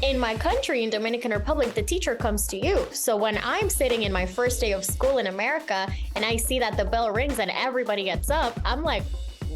in my country, in Dominican Republic, the teacher comes to you. So when I'm sitting in my first day of school in America and I see that the bell rings and everybody gets up, I'm like,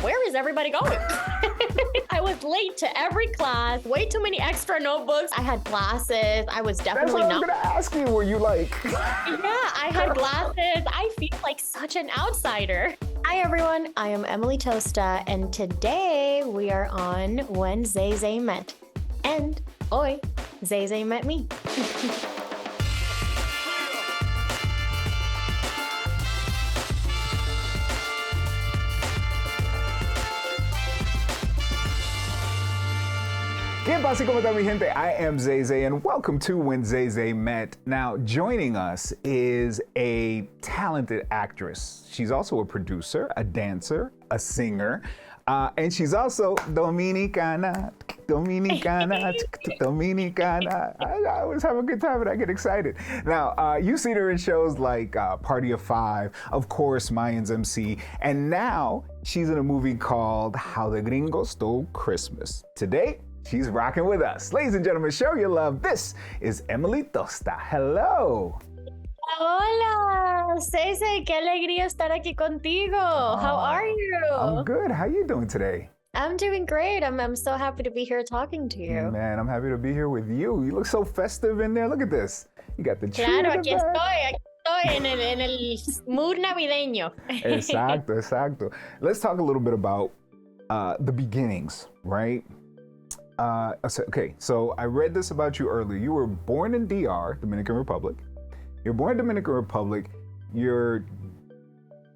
where is everybody going? I was late to every class, way too many extra notebooks. I had glasses. I was definitely That's what I was gonna ask you. Were you like? Yeah, I had glasses. I feel like such an outsider. Hi everyone, I am Emily Tosta, and today we are on When Zay Zay Met. And hoy, Zay Zay met me. ¿Qué pasa? ¿Cómo está mi gente? I am Zay Zay and welcome to When Zay Zay Met. Now, joining us is a talented actress. She's also a producer, a dancer, a singer, and she's also Dominicana. I always have a good time and I get excited. Now, you've seen her in shows like Party of Five, of course, Mayans MC, and now she's in a movie called How the Gringos Stole Christmas. Today, she's rocking with us. Ladies and gentlemen, show your love. This is Emily Tosta. Hello. Hola, Zay Zay, qué alegría estar aquí contigo. How are you? I'm good. How you doing today? I'm doing great. I'm so happy to be here talking to you. Man, I'm happy to be here with you. You look so festive in there. Look at this. You got the tree in Claro, the aquí back. estoy en el mood navideño. Exacto. Let's talk a little bit about the beginnings, right? So I read this about you earlier. You were born in DR, Dominican Republic. You're born in Dominican Republic. Your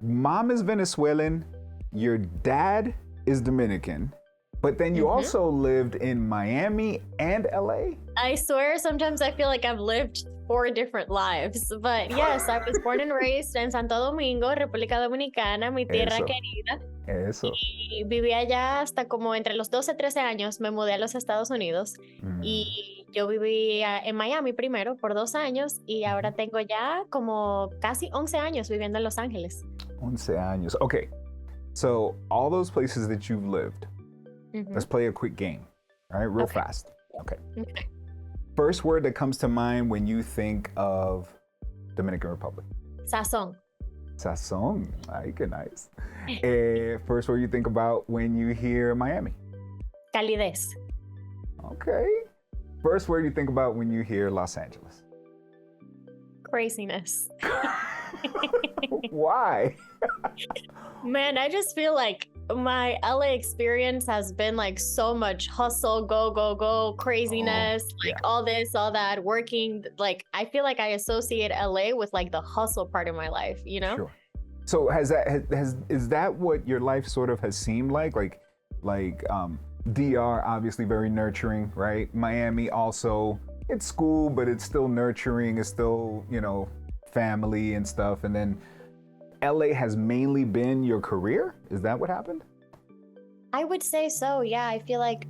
mom is Venezuelan. Your dad is Dominican. But then you also lived in Miami and LA? I swear, sometimes I feel like I've lived 4 different lives. But yes, I was born and raised in Santo Domingo, República Dominicana, mi tierra querida. Eso. Y viví allá hasta como entre los 12 y 13 años. Me mudé a los Estados Unidos. Y yo viví en Miami primero por 2 años. Y ahora tengo ya como casi 11 años viviendo en Los Ángeles. 11 años. Okay. So all those places that you've lived, let's play a quick game. All right, real fast. Okay. First word that comes to mind when you think of Dominican Republic. Sazón. Sazón. Ay, qué nice. First word you think about when you hear Miami. Calidez. Okay. First word you think about when you hear Los Angeles. Craziness. Why? Man, I just feel like my LA experience has been like so much hustle, go, craziness, all this, all that, working. Like, I feel like I associate LA with like the hustle part of my life, you know? Sure. So is that what your life sort of has seemed like? Like DR, obviously very nurturing, right? Miami also, it's school, but it's still nurturing. It's still, family and stuff. And then LA has mainly been your career? Is that what happened? I would say so, yeah. I feel like,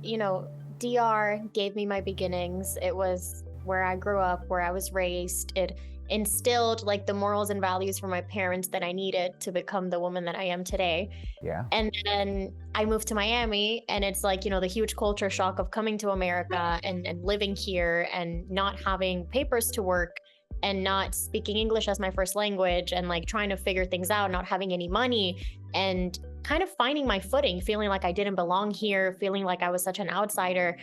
DR gave me my beginnings. It was where I grew up, where I was raised. It instilled like the morals and values from my parents that I needed to become the woman that I am today. Yeah. And then I moved to Miami, and it's like, the huge culture shock of coming to America and living here and not having papers to work and not speaking English as my first language and like trying to figure things out, not having any money and kind of finding my footing, feeling like I didn't belong here, feeling like I was such an outsider.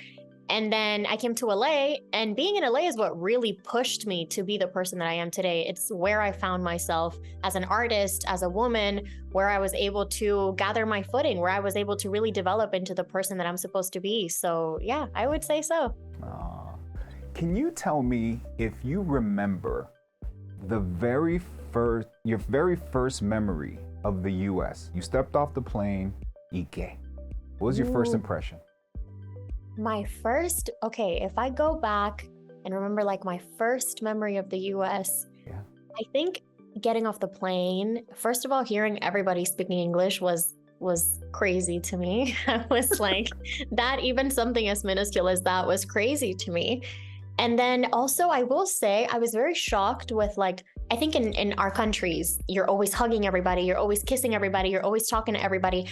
And then I came to LA, and being in LA is what really pushed me to be the person that I am today. It's where I found myself as an artist, as a woman, where I was able to gather my footing, where I was able to really develop into the person that I'm supposed to be. So yeah, I would say so. Can you tell me if you remember your very first memory of the U.S.? You stepped off the plane, ¿y qué? What was your first impression? If I go back and remember like my first memory of the U.S., I think getting off the plane, first of all, hearing everybody speaking English was crazy to me. I was like, that, even something as minuscule as that was crazy to me. And then also, I will say, I was very shocked with like, I think in our countries, you're always hugging everybody, you're always kissing everybody, you're always talking to everybody.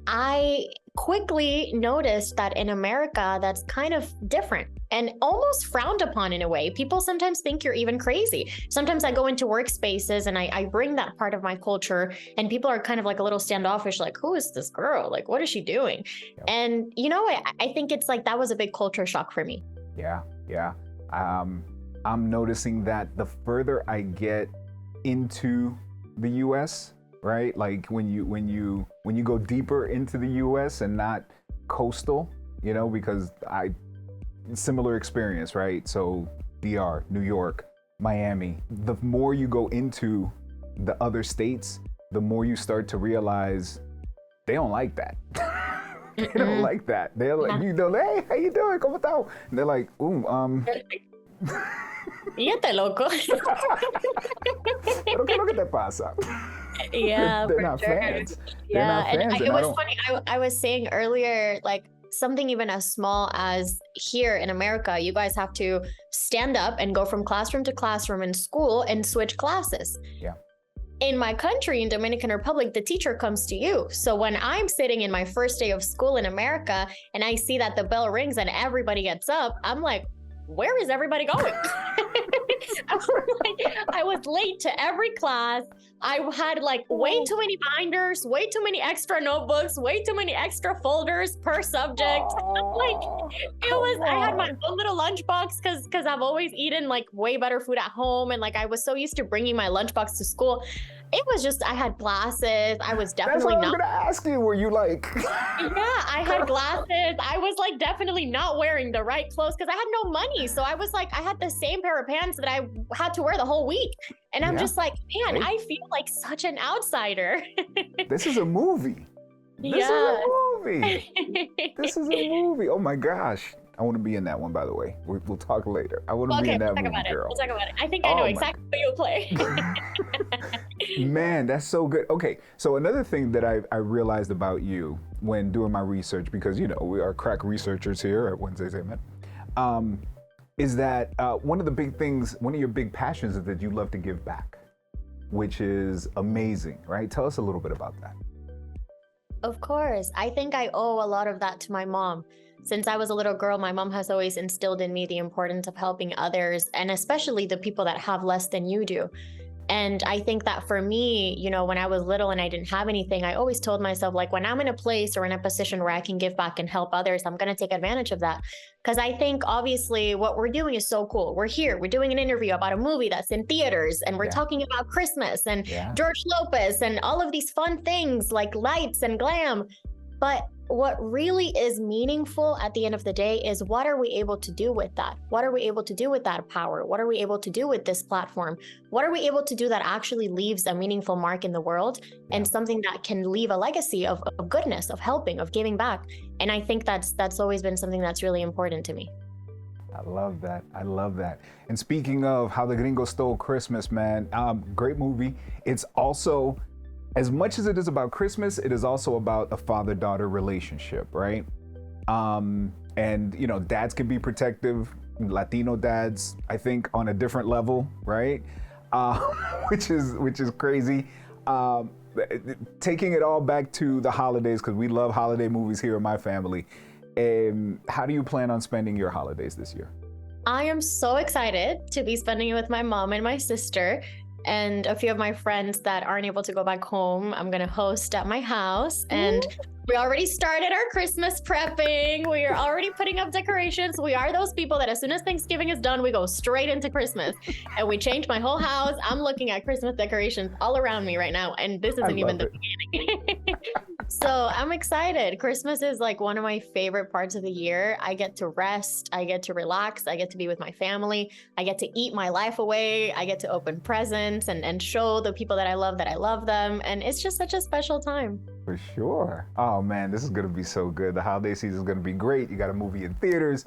I quickly noticed that in America, that's kind of different and almost frowned upon in a way. People sometimes think you're even crazy. Sometimes I go into workspaces and I bring that part of my culture, and people are kind of like a little standoffish, like, who is this girl? Like, what is she doing? Yep. And, you know, I think it's like that was a big culture shock for me. Yeah, yeah. I'm noticing that the further I get into the U.S., right? Like when you go deeper into the U.S. and not coastal, you know, because similar experience, right? So DR, New York, Miami. The more you go into the other states, the more you start to realize they don't like that. They don't like that. They're like, you know, hey, how you doing? ¿Cómo estás? And they're like, Fíjate, loco. Pero qué es lo que te pasa? Yeah, they're for not sure. fans. They're Yeah, not fans, and and it I was don't. funny. I was saying earlier, like something even as small as here in America, you guys have to stand up and go from classroom to classroom in school and switch classes. Yeah. In my country, in Dominican Republic, the teacher comes to you. So when I'm sitting in my first day of school in America and I see that the bell rings and everybody gets up, I'm like, where is everybody going? I was late to every class. I had like way too many binders, way too many extra notebooks, way too many extra folders per subject. I had my own little lunchbox because I've always eaten like way better food at home. And like I was so used to bringing my lunchbox to school. It was just, I had glasses. I was definitely That's what I was gonna ask you. Were you like? Yeah, I had glasses. I was like definitely not wearing the right clothes because I had no money. So I was like, I had the same pair of pants that I had to wear the whole week. And I'm just like, man, I feel like such an outsider. This is a movie. This is a movie. This is a movie. Oh my gosh. I want to be in that one, by the way. We'll talk later. I want to be in that movie, girl. We'll talk about it. I think I know exactly what you'll play. Man, that's so good. Okay, so another thing that I realized about you when doing my research, because, you know, we are crack researchers here at Zay Zay Met, is that one of the big things, one of your big passions is that you love to give back, which is amazing, right? Tell us a little bit about that. Of course. I think I owe a lot of that to my mom. Since I was a little girl, my mom has always instilled in me the importance of helping others, and especially the people that have less than you do. And I think that for me, you know, when I was little and I didn't have anything, I always told myself, like, when I'm in a place or in a position where I can give back and help others, I'm going to take advantage of that. Because I think, obviously, what we're doing is so cool. We're here. We're doing an interview about a movie that's in theaters, and we're talking about Christmas and George Lopez and all of these fun things like lights and glam. But what really is meaningful at the end of the day is, what are we able to do with that? What are we able to do with that power? What are we able to do with this platform? What are we able to do that actually leaves a meaningful mark in the world and something that can leave a legacy of goodness, of helping, of giving back? And I think that's always been something that's really important to me. I love that. I love that. And speaking of How the Gringos Stole Christmas, man, great movie. It's also, as much as it is about Christmas, it is also about a father-daughter relationship, right? And, you know, dads can be protective, Latino dads, I think, on a different level, right? Which is crazy. Taking it all back to the holidays, because we love holiday movies here in my family. How do you plan on spending your holidays this year? I am so excited to be spending it with my mom and my sister. And a few of my friends that aren't able to go back home, I'm going to host at my house. And we already started our Christmas prepping. We are already putting up decorations. We are those people that as soon as Thanksgiving is done, we go straight into Christmas. And we change my whole house. I'm looking at Christmas decorations all around me right now. And this isn't even the beginning. So I'm excited. Christmas is like one of my favorite parts of the year. I get to rest. I get to relax. I get to be with my family. I get to eat my life away. I get to open presents and show the people that I love them. And it's just such a special time. For sure. Oh man, this is gonna be so good. The holiday season is gonna be great. You got a movie in theaters.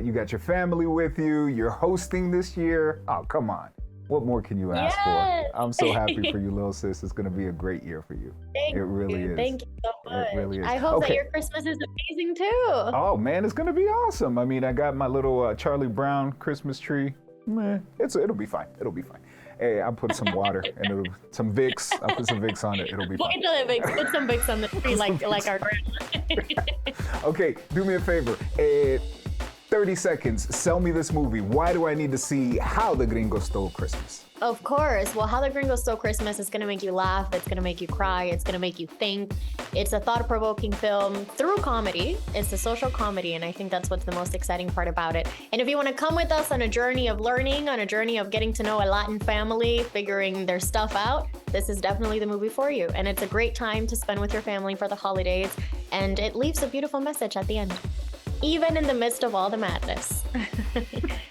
You got your family with you. You're hosting this year. Oh, come on. What more can you ask for? I'm so happy for you, little sis. It's gonna be a great year for you. It really is. Thank you so much. It really is. I hope that your Christmas is amazing too. Oh man, it's gonna be awesome. I mean, I got my little Charlie Brown Christmas tree. Man, it'll be fine. It'll be fine. Hey, I'll put some water and some Vicks. I'll put some Vicks on it. It'll be fine. Put some Vicks on the tree like our grandma. Okay, do me a favor. 30 seconds. Sell me this movie. Why do I need to see How the Gringos Stole Christmas? Of course. Well, How the Gringos Stole Christmas is going to make you laugh. It's going to make you cry. It's going to make you think. It's a thought-provoking film through comedy. It's a social comedy, and I think that's what's the most exciting part about it. And if you want to come with us on a journey of learning, on a journey of getting to know a Latin family, figuring their stuff out, this is definitely the movie for you. And it's a great time to spend with your family for the holidays, and it leaves a beautiful message at the end, even in the midst of all the madness.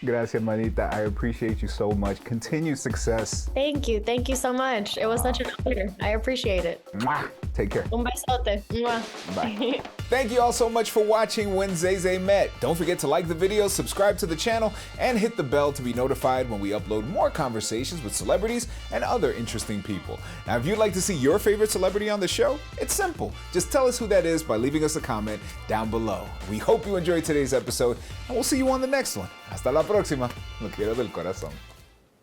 Gracias, manita. I appreciate you so much. Continued success. Thank you. Thank you so much. It was such an honor. I appreciate it. Mwah. Take care. Un besote. Mwah. Bye. Thank you all so much for watching When Zay Zay Met. Don't forget to like the video, subscribe to the channel, and hit the bell to be notified when we upload more conversations with celebrities and other interesting people. Now, if you'd like to see your favorite celebrity on the show, it's simple. Just tell us who that is by leaving us a comment down below. We hope you enjoyed today's episode, and we'll see you on the next one. Hasta la próxima. Lo quiero del corazón.